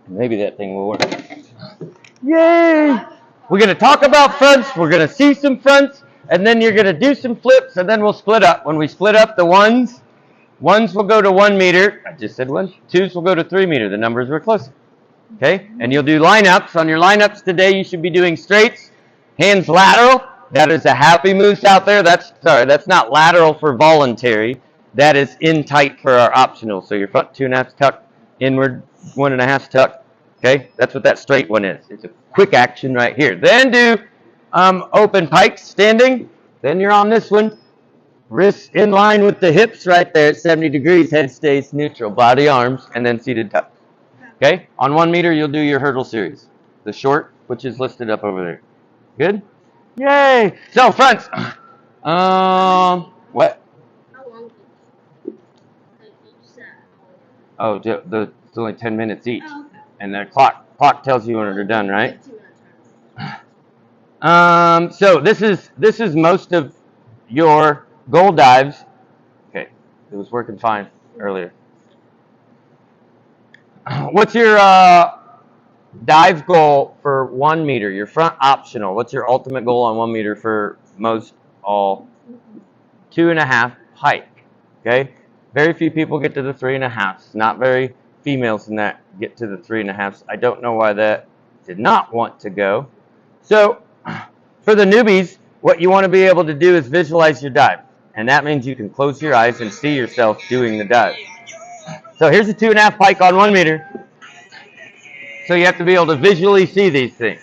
Maybe that thing will work. Yay! We're going to talk about fronts. We're going to see some fronts. And then you're going to do some flips. And then we'll split up. When we split up, the ones will go to 1 meter. I just said one. Twos will go to 3 meter. The numbers were closer. Okay? And you'll do lineups. On your lineups today, you should be doing straights. Hands lateral. That is a happy moose out there. That's not lateral for voluntary. That is in tight for our optional. So your front 2.5 tuck, inward 1.5 tuck. Okay, that's what that straight one is. It's a quick action right here. Then do open pikes standing. Then you're on this one. Wrists in line with the hips right there at 70 degrees. Head stays neutral. Body, arms, and then seated tuck. Okay, on 1 meter you'll do your hurdle series. The short, which is listed up over there. Good? Yay! So fronts. What? Oh, it's only 10 minutes each, and the clock tells you when they're done, right? So this is most of your goal dives. Okay, it was working fine earlier. What's your dive goal for 1 meter? Your front optional. What's your ultimate goal on 1 meter for most all? 2.5 pike. Okay. Very few people get to the 3.5s. Not very females in that get to the 3.5s. I don't know why that did not want to go. So for the newbies, what you want to be able to do is visualize your dive. And that means you can close your eyes and see yourself doing the dive. So here's a 2.5 pike on 1 meter. So you have to be able to visually see these things.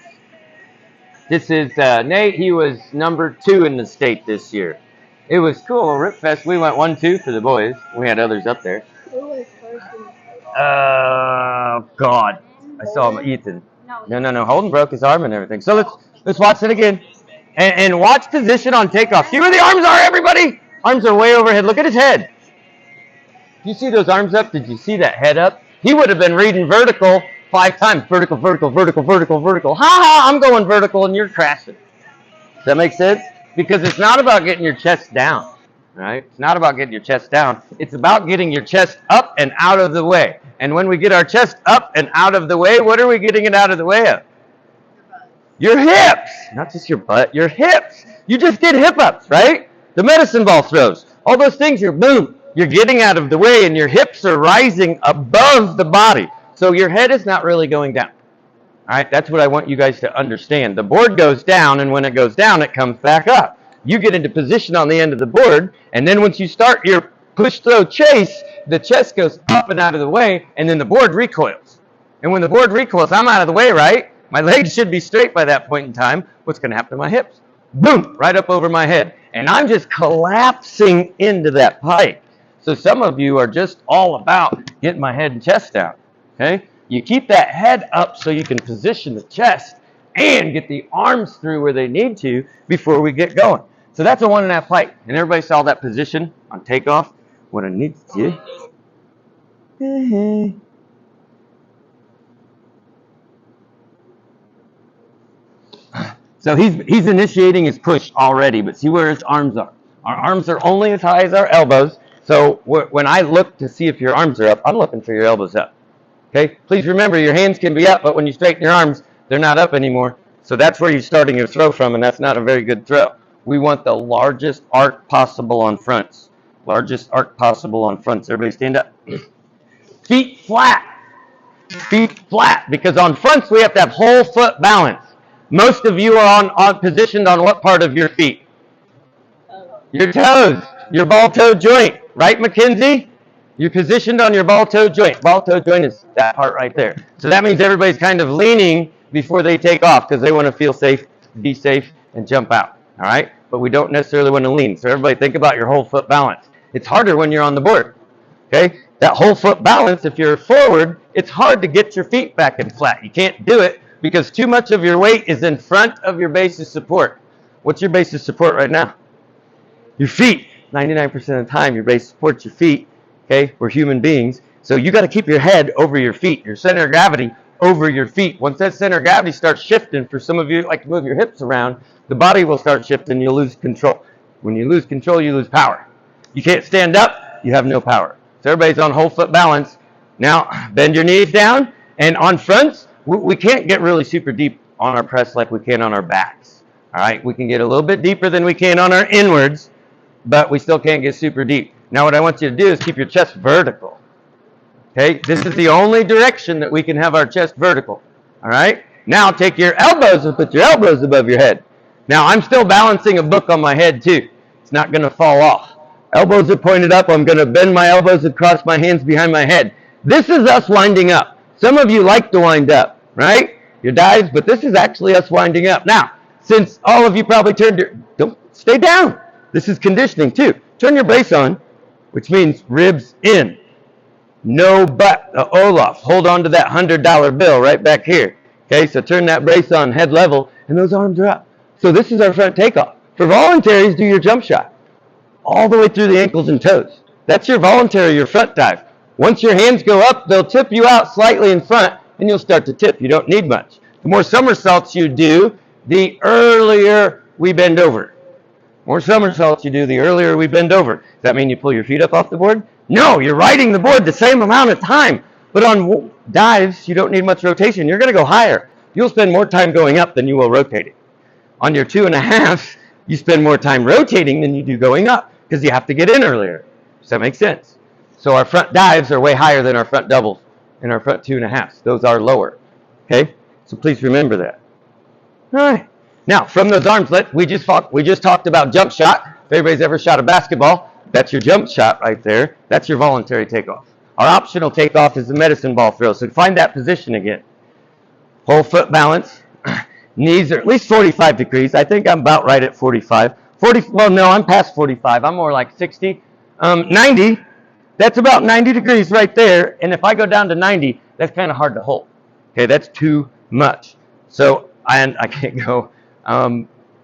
This is Nate. He was number 2 in the state this year. It was cool. RIPFEST, we went 1-2 for the boys. We had others up there. Who was first in the state? God. I saw him, Ethan. No. Holden broke his arm and everything. So let's watch it again. And watch position on takeoff. See where the arms are, everybody? Arms are way overhead. Look at his head. Do you see those arms up? Did you see that head up? He would have been reading vertical 5 times. Vertical, vertical, vertical, vertical, vertical. Ha ha, I'm going vertical and you're crashing. Does that make sense? Because it's not about getting your chest down, right? It's not about getting your chest down. It's about getting your chest up and out of the way. And when we get our chest up and out of the way, what are we getting it out of the way of? Your hips. Not just your butt, your hips. You just did hip ups, right? The medicine ball throws. All those things, boom. You're getting out of the way and your hips are rising above the body. So your head is not really going down. All right, that's what I want you guys to understand. The board goes down, and when it goes down, it comes back up. You get into position on the end of the board, and then once you start your push, throw, chase, the chest goes up and out of the way, and then the board recoils. And when the board recoils, I'm out of the way, right? My legs should be straight by that point in time. What's going to happen to my hips? Boom, right up over my head. And I'm just collapsing into that pike. So some of you are just all about getting my head and chest down, okay? You keep that head up so you can position the chest and get the arms through where they need to before we get going. So that's a 1.5 pike. And everybody saw that position on takeoff, what it needs to do. So he's initiating his push already, but see where his arms are. Our arms are only as high as our elbows. So when I look to see if your arms are up, I'm looking for your elbows up. Okay, please remember your hands can be up, but when you straighten your arms, they're not up anymore. So that's where you're starting your throw from, and that's not a very good throw. We want the largest arc possible on fronts. Largest arc possible on fronts. Everybody stand up. Feet flat. Feet flat, because on fronts we have to have whole foot balance. Most of you are positioned on what part of your feet? Your toes. Your ball-toe joint. Right, Mackenzie? You're positioned on your ball-toe joint. Ball-toe joint is that part right there. So that means everybody's kind of leaning before they take off because they want to feel safe, be safe, and jump out. All right? But we don't necessarily want to lean. So everybody think about your whole foot balance. It's harder when you're on the board. Okay? That whole foot balance, if you're forward, it's hard to get your feet back in flat. You can't do it because too much of your weight is in front of your base of support. What's your base of support right now? Your feet. 99% of the time, your base supports your feet. Okay, we're human beings. So you got to keep your head over your feet, your center of gravity over your feet. Once that center of gravity starts shifting, for some of you like to move your hips around, the body will start shifting, you'll lose control. When you lose control, you lose power. You can't stand up, you have no power. So everybody's on whole foot balance. Now, bend your knees down And on fronts, we can't get really super deep on our press like we can on our backs. All right, we can get a little bit deeper than we can on our inwards, but we still can't get super deep. Now what I want you to do is keep your chest vertical. Okay, this is the only direction that we can have our chest vertical. All right, now take your elbows and put your elbows above your head. Now I'm still balancing a book on my head too. It's not going to fall off. Elbows are pointed up. I'm going to bend my elbows and cross my hands behind my head. This is us winding up. Some of you like to wind up, right? Your dives, but this is actually us winding up. Now, since all of you probably turned your, don't stay down. This is conditioning too. Turn your brace on, which means ribs in. No butt, Olaf. Hold on to that $100 bill right back here. Okay, so turn that brace on head level, and those arms are up. So this is our front takeoff. For voluntaries, do your jump shot all the way through the ankles and toes. That's your voluntary, your front dive. Once your hands go up, they'll tip you out slightly in front, and you'll start to tip. You don't need much. The more somersaults you do, the earlier we bend over. More somersaults you do, the earlier we bend over. Does that mean you pull your feet up off the board? No, you're riding the board the same amount of time. But on dives, you don't need much rotation. You're going to go higher. You'll spend more time going up than you will rotating. On your 2.5, you spend more time rotating than you do going up because you have to get in earlier. Does that make sense? So our front dives are way higher than our front doubles and our front 2.5s. Those are lower. Okay? So please remember that. All right. Now, from those arms, we just talked about jump shot. If everybody's ever shot a basketball, that's your jump shot right there. That's your voluntary takeoff. Our optional takeoff is the medicine ball throw. So find that position again. Whole foot balance. Knees are at least 45 degrees. I think I'm about right at 45. Well, no, I'm past 45. I'm more like 60. 90. That's about 90 degrees right there. And if I go down to 90, that's kind of hard to hold. Okay, that's too much. So I can't go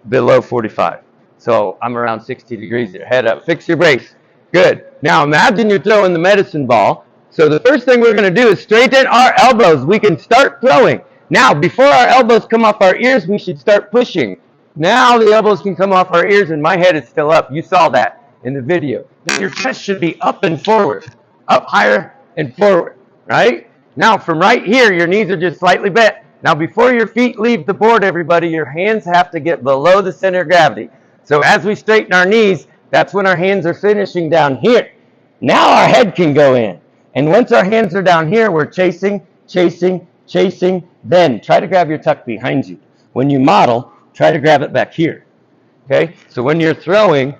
below 45. So I'm around 60 degrees there. Head up. Fix your brace. Good. Now imagine you're throwing the medicine ball. So the first thing we're going to do is straighten our elbows. We can start throwing. Now, before our elbows come off our ears, we should start pushing. Now the elbows can come off our ears and my head is still up. You saw that in the video. Now your chest should be up and forward. Up higher and forward. Right? Now from right here, your knees are just slightly bent. Now before your feet leave the board, everybody, your hands have to get below the center of gravity. So as we straighten our knees, that's when our hands are finishing down here. Now our head can go in. And once our hands are down here, we're chasing, chasing, chasing. Then try to grab your tuck behind you. When you model, try to grab it back here. Okay? So when you're throwing,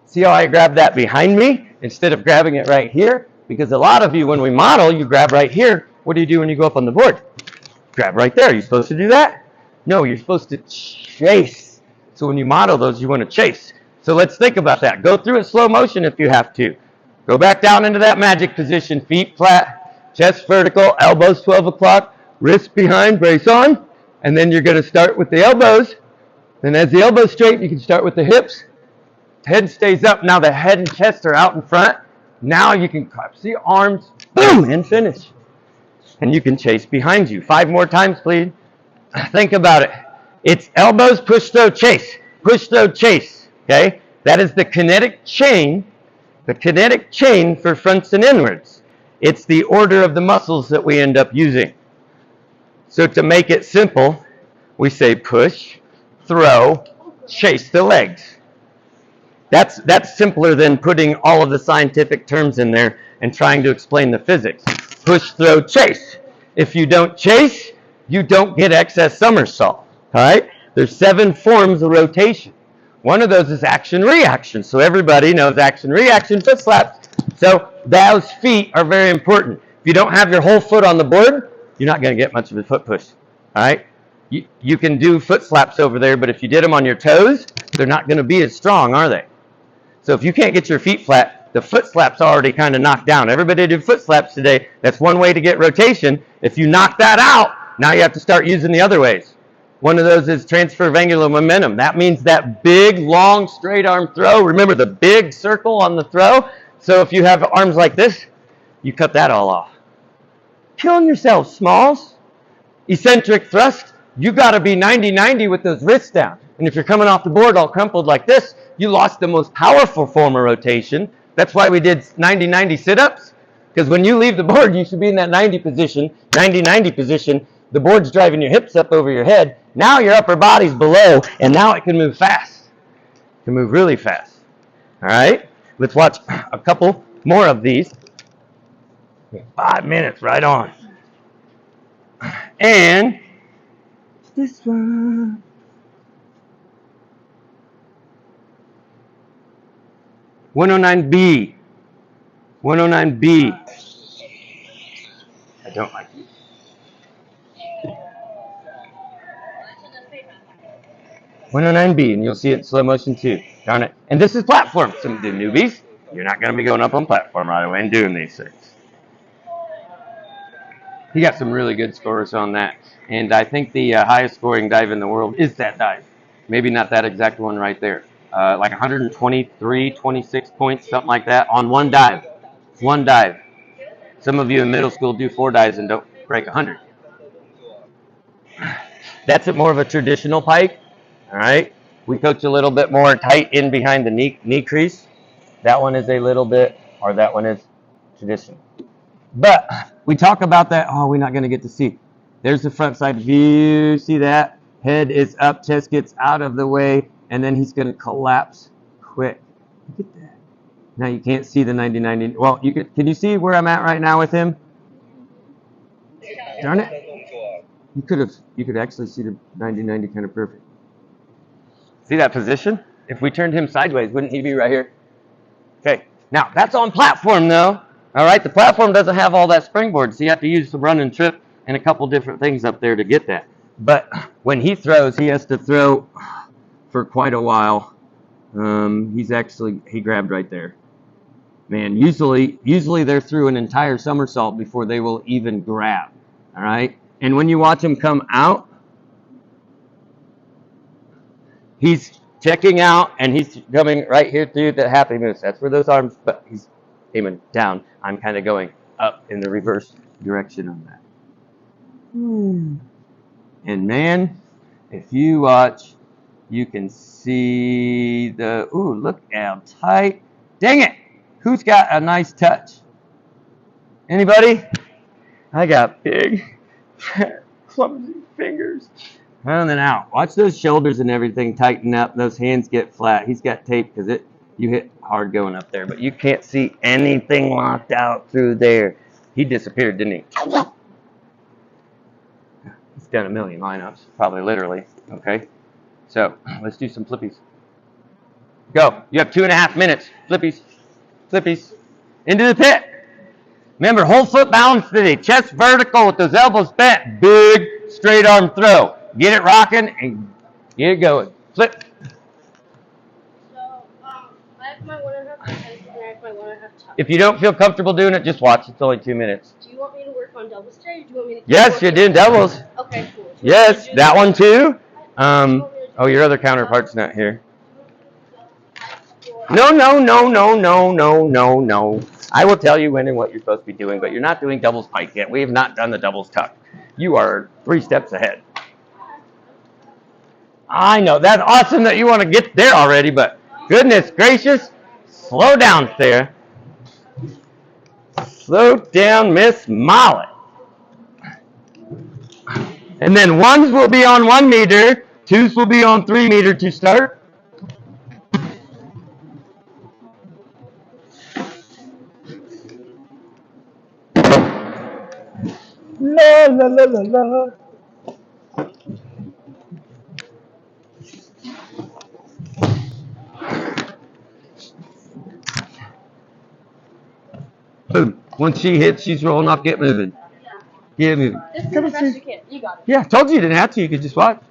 see how I grab that behind me instead of grabbing it right here? Because a lot of you, when we model, you grab right here. What do you do when you go up on the board? Grab right there. Are you supposed to do that? No, you're supposed to chase. So when you model those, you want to chase. So let's think about that. Go through it slow motion if you have to. Go back down into that magic position. Feet flat, chest vertical, elbows 12 o'clock, wrists behind, brace on. And then you're going to start with the elbows. Then as the elbows straighten, you can start with the hips. Head stays up. Now the head and chest are out in front. Now you can collapse the arms, boom, and finish. And you can chase behind you. 5 more times, please. Think about it. It's elbows, push, throw, chase. Push, throw, chase. Okay? That is the kinetic chain. The kinetic chain for fronts and inwards. It's the order of the muscles that we end up using. So to make it simple, we say push, throw, chase the legs. That's simpler than putting all of the scientific terms in there and trying to explain the physics. Push, throw, chase. If you don't chase, you don't get excess somersault. All right? There's 7 forms of rotation. One of those is action-reaction. So everybody knows action-reaction, foot slaps. So those feet are very important. If you don't have your whole foot on the board, you're not going to get much of a foot push. All right? You can do foot slaps over there, but if you did them on your toes, they're not going to be as strong, are they? So if you can't get your feet flat, the foot slap's already kind of knocked down. Everybody did foot slaps today. That's one way to get rotation. If you knock that out, now you have to start using the other ways. One of those is transfer of angular momentum. That means that big, long, straight arm throw. Remember the big circle on the throw? So if you have arms like this, you cut that all off. Killing yourself, Smalls. Eccentric thrust, you got to be 90-90 with those wrists down. And if you're coming off the board all crumpled like this, you lost the most powerful form of rotation. That's why we did 90-90 sit-ups. Because when you leave the board, you should be in that 90 position, 90-90 position. The board's driving your hips up over your head. Now your upper body's below, and now it can move fast. It can move really fast. All right? Let's watch a couple more of these. 5 minutes, right on. And this one. 109B. 109B. I don't like you. 109B, and you'll see it in slow motion too. Darn it. And this is platform. Some of the newbies, you're not going to be going up on platform right away and doing these things. He got some really good scores on that. And I think the highest scoring dive in the world is that dive. Maybe not that exact one right there. Like 123, 26 points, something like that, on one dive. One dive. Some of you in middle school do 4 dives and don't break 100. That's more of a traditional pike. All right. We coach a little bit more tight in behind the knee crease. That one is a little bit, or that one is traditional. But we talk about that. Oh, we're not going to get to see. There's the front side view. See that? Head is up, chest gets out of the way, and then he's going to collapse quick. Look at that. Now you can't see the 90-90. Well, you can you see where I'm at right now with him? Darn it. You could actually see the 90-90 kind of perfect. See that position? If we turned him sideways, wouldn't he be right here? Okay. Now, that's on platform, though. All right, the platform doesn't have all that springboard, so you have to use the run and trip and a couple different things up there to get that. But when he throws, he has to throw for quite a while. He grabbed right there. Man, usually they're through an entire somersault before they will even grab. All right? And when you watch him come out, he's checking out, and he's coming right here through the happy moose. That's where those arms, but he's aiming down. I'm kind of going up in the reverse direction on that. And man, if you watch, you can see the, ooh, look how tight. Dang it! Who's got a nice touch? Anybody? I got big, clumsy fingers. And then out. Watch those shoulders and everything tighten up. Those hands get flat. He's got tape because you hit hard going up there, but you can't see anything locked out through there. He disappeared, didn't he? He's done a million lineups, probably literally. Okay, so let's do some flippies. Go. You have 2.5 minutes. Flippies. Flippies. Into the pit. Remember, whole foot balance today. Chest vertical with those elbows bent. Big straight arm throw. Get it rocking and get it going. Flip. So, I have my 1.5 tennis and I have my 1.5 tuck. If you don't feel comfortable doing it, just watch. It's only 2 minutes. Do you want me to work on double straight, or do you want me to? Yes, you're doing doubles. Okay, cool. Yes, that one too. Oh, your other counterpart's not here. No. I will tell you when and what you're supposed to be doing, but you're not doing doubles pike yet. We have not done the doubles tuck. You are 3 steps ahead. I know, that's awesome that you want to get there already, but goodness gracious, slow down, Sarah. Slow down, Miss Molly. And then 1s will be on 1 meter, 2s will be on 3 meter to start. La la la la la. Boom. Once she hits, she's rolling off. Get moving. Get moving. Just do the best you can. You got it. Yeah, told you you didn't have to. You could just watch.